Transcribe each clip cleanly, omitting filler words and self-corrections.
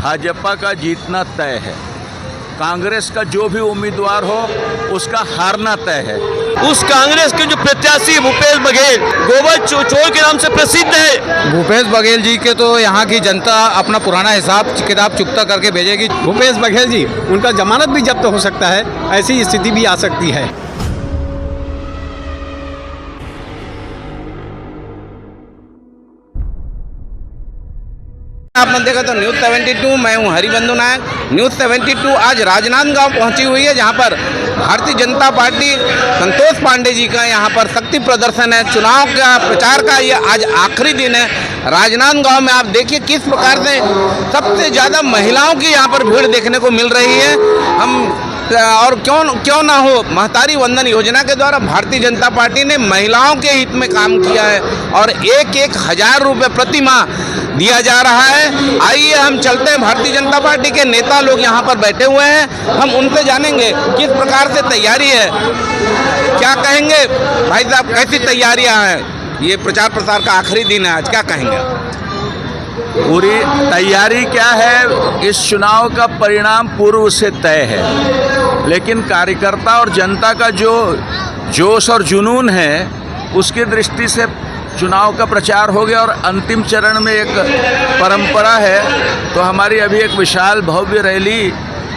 भाजपा का जीतना तय है। कांग्रेस का जो भी उम्मीदवार हो उसका हारना तय है। उस कांग्रेस के जो प्रत्याशी भूपेश बघेल गोबर चोर के नाम से प्रसिद्ध है। भूपेश बघेल जी के तो यहाँ की जनता अपना पुराना हिसाब किताब चुकता करके भेजेगी। भूपेश बघेल जी, उनका जमानत भी जब्त हो सकता है, ऐसी स्थिति भी आ सकती है। आपने देखा तो न्यूज़ 72, मैं हूं हरिबंधु नायक। न्यूज़ 72 आज राजनांदगांव पहुंची हुई है, जहां पर भारतीय जनता पार्टी संतोष पांडे जी का यहां पर शक्ति प्रदर्शन है। चुनाव का प्रचार का ये आज आखिरी दिन है। राजनांदगांव में आप देखिए किस प्रकार से सबसे ज़्यादा महिलाओं की यहां पर भीड़ देखने को मिल रही है। और क्यों ना हो, महतारी वंदन योजना के द्वारा भारतीय जनता पार्टी ने महिलाओं के हित में काम किया है और 1,000 रुपये प्रति माह दिया जा रहा है। आइए हम चलते हैं, भारतीय जनता पार्टी के नेता लोग यहाँ पर बैठे हुए हैं, हम उनसे जानेंगे किस प्रकार से तैयारी है। क्या कहेंगे भाई साहब, कैसी तैयारियाँ हैं? ये प्रचार प्रसार का आखिरी दिन है आज, क्या कहेंगे? पूरी तैयारी क्या है, इस चुनाव का परिणाम पूर्व से तय है, लेकिन कार्यकर्ता और जनता का जो जोश और जुनून है उसकी दृष्टि से चुनाव का प्रचार हो गया और अंतिम चरण में एक परंपरा है, तो हमारी अभी एक विशाल भव्य रैली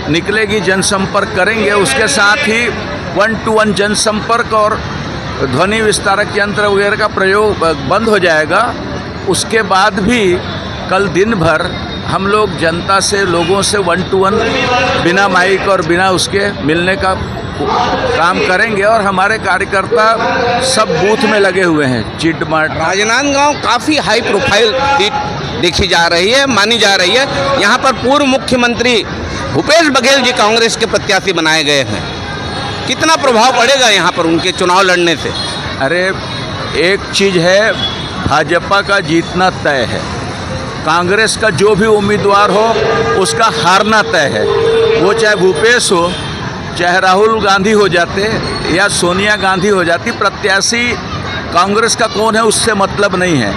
निकलेगी, जनसंपर्क करेंगे। उसके साथ ही 1-to-1 जनसंपर्क और ध्वनि विस्तारक यंत्र वगैरह का प्रयोग बंद हो जाएगा। उसके बाद भी कल दिन भर हम लोग जनता से, लोगों से 1-to-1 बिना माइक और बिना उसके मिलने का काम करेंगे और हमारे कार्यकर्ता सब बूथ में लगे हुए हैं। चिटमाट राजनांदगांव काफ़ी हाई प्रोफाइल सीट देखी जा रही है, मानी जा रही है। यहाँ पर पूर्व मुख्यमंत्री भूपेश बघेल जी कांग्रेस के प्रत्याशी बनाए गए हैं। कितना प्रभाव पड़ेगा यहाँ पर उनके चुनाव लड़ने से? अरे एक चीज़ है, भाजपा का जीतना तय है। कांग्रेस का जो भी उम्मीदवार हो उसका हारना तय है। वो चाहे भूपेश हो, चाहे राहुल गांधी हो जाते या सोनिया गांधी हो जाती, प्रत्याशी कांग्रेस का कौन है उससे मतलब नहीं है।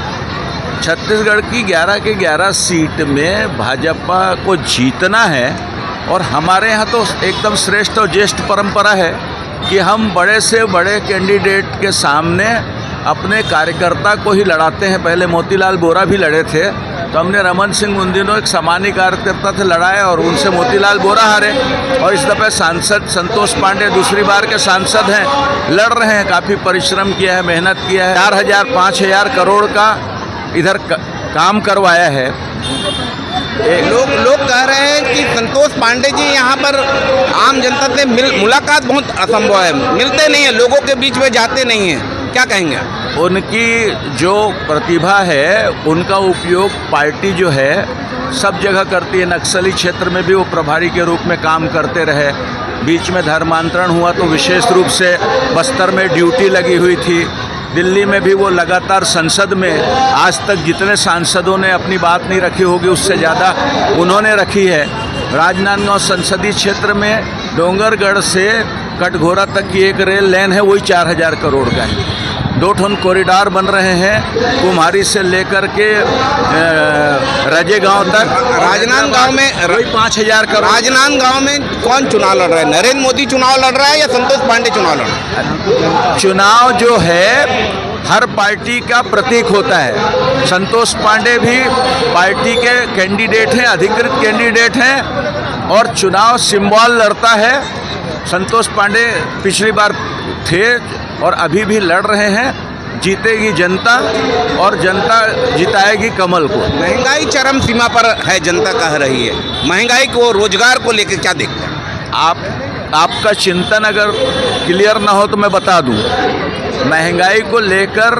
छत्तीसगढ़ की 11 के 11 सीट में भाजपा को जीतना है और हमारे यहाँ तो एकदम श्रेष्ठ और ज्येष्ठ परंपरा है कि हम बड़े से बड़े कैंडिडेट के सामने अपने कार्यकर्ता को ही लड़ाते हैं। पहले मोतीलाल बोरा भी लड़े थे, तो हमने रमन सिंह उन दिनों एक सामान्य कार्यकर्ता से लड़ाए और उनसे मोतीलाल बोरा हारे। और इस दफ़े सांसद संतोष पांडे दूसरी बार के सांसद हैं, लड़ रहे हैं, काफ़ी परिश्रम किया है, मेहनत किया है। 4,000-5,000 करोड़ का इधर काम करवाया है। लोग कह रहे हैं कि संतोष पांडे जी यहाँ पर आम जनता से मुलाकात बहुत असंभव है, मिलते नहीं हैं, लोगों के बीच में जाते नहीं हैं, क्या कहेंगे? उनकी जो प्रतिभा है उनका उपयोग पार्टी जो है सब जगह करती है। नक्सली क्षेत्र में भी वो प्रभारी के रूप में काम करते रहे। बीच में धर्मांतरण हुआ तो विशेष रूप से बस्तर में ड्यूटी लगी हुई थी। दिल्ली में भी वो लगातार संसद में आज तक जितने सांसदों ने अपनी बात नहीं रखी होगी उससे ज़्यादा उन्होंने रखी है। राजनांदगांव संसदीय क्षेत्र में डोंगरगढ़ से कटघोरा तक की एक रेल लाइन है, वही 4,000 करोड़ का है। 2 ठन कॉरिडोर बन रहे हैं, कुम्हारी से लेकर के राजेगांव तक। राजनांदगांव में 5,000 करोड़। राजनांदगांव में कौन चुनाव लड़ रहा है? नरेंद्र मोदी चुनाव लड़ रहा है या संतोष पांडे चुनाव लड़ रहा है? चुनाव जो है हर पार्टी का प्रतीक होता है। संतोष पांडे भी पार्टी के कैंडिडेट हैं, अधिकृत कैंडिडेट हैं और चुनाव सिंबल लड़ता है। संतोष पांडे पिछली बार थे और अभी भी लड़ रहे हैं। जीतेगी जनता और जनता जिताएगी कमल को। महंगाई चरम सीमा पर है, जनता कह रही है। महंगाई को, रोजगार को लेकर क्या देखते हैं? आपका चिंतन अगर क्लियर ना हो तो मैं बता दूं, महंगाई को लेकर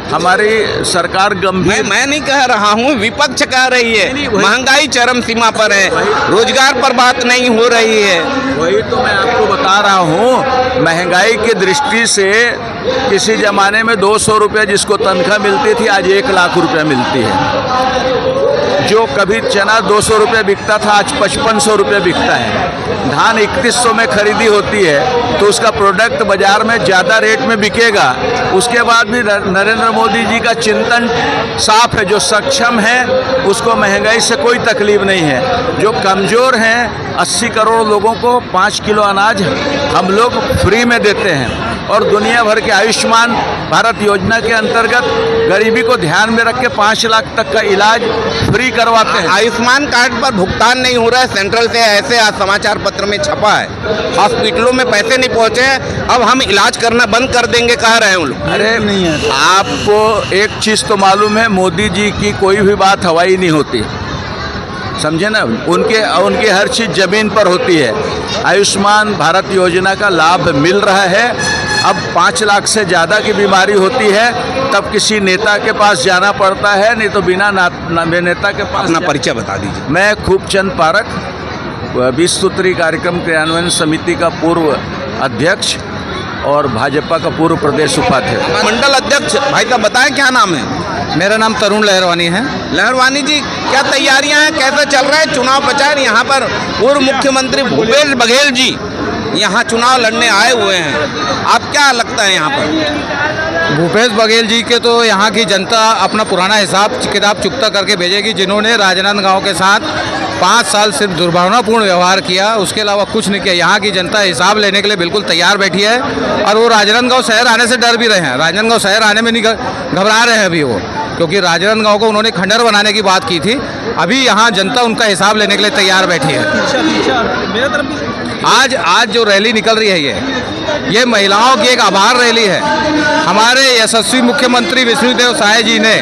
हमारी सरकार गंभीर। मैं नहीं कह रहा हूँ, विपक्ष कह रही है महंगाई चरम सीमा पर है, रोजगार पर बात नहीं हो रही है। वही तो मैं आपको बता रहा हूँ, महंगाई की दृष्टि से किसी ज़माने में 200 रुपये जिसको तनख्वाह मिलती थी आज 1 लाख रुपये मिलती है। जो कभी चना 200 रुपये बिकता था आज 5500 रुपये बिकता है। धान 3100 में खरीदी होती है तो उसका प्रोडक्ट बाजार में ज़्यादा रेट में बिकेगा। उसके बाद भी नरेंद्र मोदी जी का चिंतन साफ है, जो सक्षम है उसको महंगाई से कोई तकलीफ नहीं है। जो कमज़ोर हैं 80 करोड़ लोगों को 5 किलो अनाज हम लोग फ्री में देते हैं और दुनिया भर के आयुष्मान भारत योजना के अंतर्गत गरीबी को ध्यान में रख के 5 लाख तक का इलाज फ्री करवाते हैं। आयुष्मान कार्ड पर भुगतान नहीं हो रहा है सेंट्रल से, ऐसे आज समाचार पत्र में छपा है। हॉस्पिटलों में पैसे नहीं पहुंचे हैं, अब हम इलाज करना बंद कर देंगे कह रहे हैं उन लोग। अरे नहीं है, आपको एक चीज़ तो मालूम है, मोदी जी की कोई भी बात हवाई नहीं होती, समझे ना। उनके हर चीज़ ज़मीन पर होती है। आयुष्मान भारत योजना का लाभ मिल रहा है। अब 5 लाख से ज़्यादा की बीमारी होती है तब किसी नेता के पास जाना पड़ता है, नहीं तो बिना नेता के पास। अपना परिचय बता दीजिए। मैं खूबचंद पारक, 20 सूत्री कार्यक्रम क्रियान्वयन समिति का पूर्व अध्यक्ष और भाजपा का पूर्व प्रदेश उपाध्यक्ष। मंडल अध्यक्ष भाई साहब बताएं क्या नाम है? मेरा नाम तरुण लहरवानी है। लहरवानी जी, क्या तैयारियां हैं, कैसे चल रहा है चुनाव प्रचार? यहाँ पर पूर्व मुख्यमंत्री भूपेश बघेल जी यहाँ चुनाव लड़ने आए हुए हैं, आप क्या लगता है यहाँ पर? भूपेश बघेल जी के तो यहाँ की जनता अपना पुराना हिसाब किताब चुकता करके भेजेगी। जिन्होंने राजनांदगांव के साथ 5 साल सिर्फ दुर्भावनापूर्ण व्यवहार किया, उसके अलावा कुछ नहीं किया। यहाँ की जनता हिसाब लेने के लिए बिल्कुल तैयार बैठी है और वो राजनांदगांव शहर आने से डर भी रहे हैं। राजनांदगांव शहर आने में नहीं घबरा रहे हैं अभी वो, क्योंकि राजनांदगांव को उन्होंने खंडहर बनाने की बात की थी। अभी यहाँ जनता उनका हिसाब लेने के लिए तैयार बैठी है। आज जो रैली निकल रही है ये महिलाओं की एक आभार रैली है। हमारे यशस्वी मुख्यमंत्री विष्णुदेव साय जी ने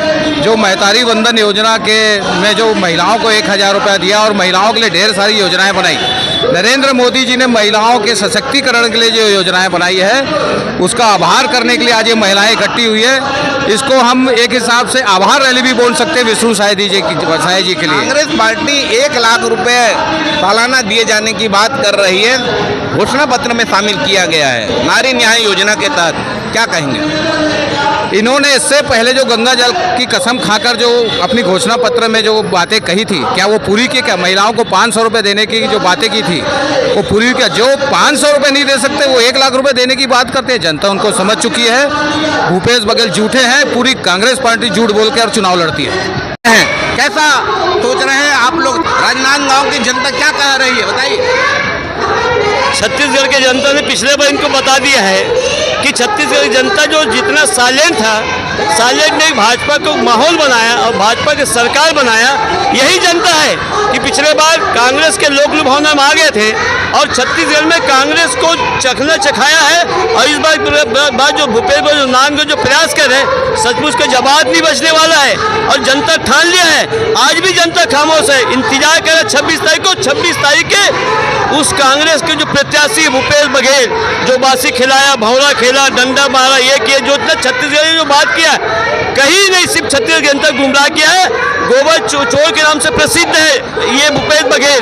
जो महतारी वंदन योजना के में जो महिलाओं को 1000 रुपया दिया और महिलाओं के लिए ढेर सारी योजनाएं बनाई। नरेंद्र मोदी जी ने महिलाओं के सशक्तिकरण के लिए जो योजनाएं बनाई है उसका आभार करने के लिए आज ये महिलाएं इकट्ठी हुई है। इसको हम एक हिसाब से आभार रैली भी बोल सकते हैं विष्णु साय जी के लिए। कांग्रेस पार्टी 1 लाख रुपए सालाना दिए जाने की बात कर रही है, घोषणा पत्र में शामिल किया गया है नारी न्याय योजना के तहत, क्या कहेंगे? इन्होंने इससे पहले जो गंगा जल की कसम खाकर जो अपनी घोषणा पत्र में जो बातें कही थी, क्या वो पूरी की? क्या महिलाओं को 500 रुपये देने की जो बातें की थी वो पूरी? क्या जो 500 रुपये नहीं दे सकते वो 1 लाख रुपए देने की बात करते हैं? जनता उनको समझ चुकी है। भूपेश बघेल झूठे हैं, पूरी कांग्रेस पार्टी झूठ बोल के और चुनाव लड़ती है। कैसा सोच रहे हैं आप लोग? राजनांदगांव की जनता क्या कह रही है बताइए। छत्तीसगढ़ की जनता ने पिछले बार इनको बता दिया है कि छत्तीसगढ़ की जनता जो जितना साइलेंट था, साइलेंट ने भाजपा को माहौल बनाया और भाजपा की सरकार बनाया। यही जनता है कि पिछले बार कांग्रेस के लोक लुभावना में आ गए थे और छत्तीसगढ़ में कांग्रेस को चखना चखाया है। और इस बार जो भूपेश नाम जो प्रयास कर रहे सचमुच का जवाब नहीं बचने वाला है और जनता ठान लिया है। आज भी जनता खामोश है, इंतजार कर रहे 26 तारीख को। 26 तारीख के उस कांग्रेस के जो प्रत्याशी भूपेश बघेल जो बासी खिलाया, भौरा खेला, डंडा मारा, ये किया, जो इतना छत्तीसगढ़ ने जो बात किया कहीं नहीं, सिर्फ छत्तीसगढ़ जनता गुमराह किया है। गोबर चोर के नाम से प्रसिद्ध है ये भूपेश बघेल।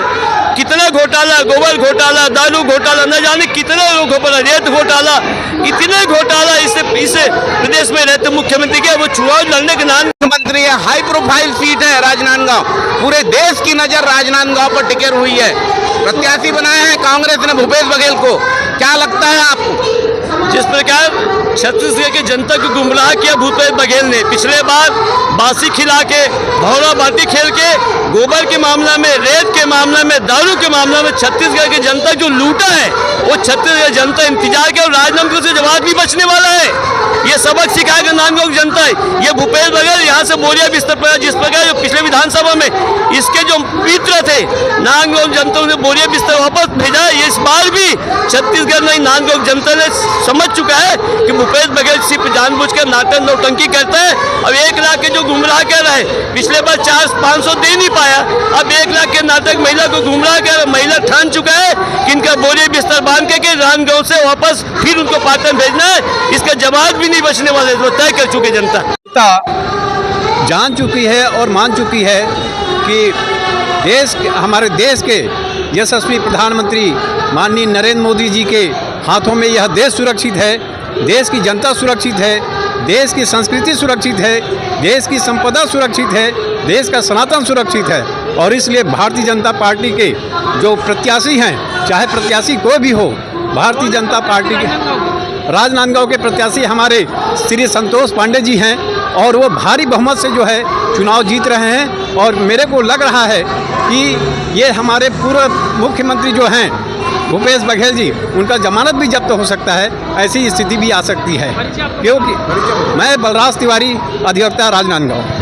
कितना घोटाला, गोबर घोटाला, दारू घोटाला, न जाने कितना घोटाला, रेत घोटाला, इतने घोटाला इस प्रदेश में रहते मुख्यमंत्री के। वो चुनाव लड़ने के नाम मुख्यमंत्री है, हाई प्रोफाइल सीट है राजनांदगांव, पूरे देश की नजर राजनांदगांव पर टिके हुई है। प्रत्याशी बनाए हैं कांग्रेस ने भूपेश बघेल को, क्या लगता है आपको? जिस प्रकार छत्तीसगढ़ की जनता को गुमराह किया भूपेश बघेल ने पिछले बार बासी खिला के, भौरा बाटी खेल के, गोबर के मामला में, रेत के मामला में, दारू के मामला में छत्तीसगढ़ की जनता जो लूटा है वो छत्तीसगढ़ जनता इंतजार के और राजनांदगांव से जवाब भी बचने वाला है। ये सबक सिखाएगा नांदगांव जनता है। ये भूपेश बघेल यहाँ से बोरिया बिस्तर पर, जिस प्रकार जो पिछले विधानसभा में इसके जो मित्र थे नांदगांव जनता ने बोरिया बिस्तर वापस भेजा। इस बार भी छत्तीसगढ़ में नांदगांव जनता ने समझ चुका है कि भूपेश बघेल सिर्फ जानबूझकर नाटक नौटंकी करता है। अब 1 लाख के जो गुमराह कर रहा है, पिछले बार 400-500 दे नहीं पाया, अब 1 लाख के नाटक महिला को गुमराह कर महिला ठान चुका है कि इनका बोरिया बिस्तर बांध के राजनांदगांव से वापस फिर उनको पाटन भेजना है। इसका जवाब भी नहीं बचने वाले, तो तय कर चुके जनता जान चुकी है और मान चुकी है कि हमारे देश के यशस्वी प्रधानमंत्री माननीय नरेंद्र मोदी जी के हाथों में यह देश सुरक्षित है, देश की जनता सुरक्षित है, देश की संस्कृति सुरक्षित है, देश की संपदा सुरक्षित है, देश का सनातन सुरक्षित है। और इसलिए भारतीय जनता पार्टी के जो प्रत्याशी हैं, चाहे प्रत्याशी कोई भी हो, भारतीय जनता पार्टी के राजनांदगांव के प्रत्याशी हमारे श्री संतोष पांडे जी हैं और वो भारी बहुमत से जो है चुनाव जीत रहे हैं। और मेरे को लग रहा है कि ये हमारे पूर्व मुख्यमंत्री जो हैं भूपेश बघेल जी, उनका जमानत भी जब्त हो सकता है, ऐसी स्थिति भी आ सकती है। क्योंकि मैं बलराज तिवारी, अधिवक्ता, राजनांदगांव।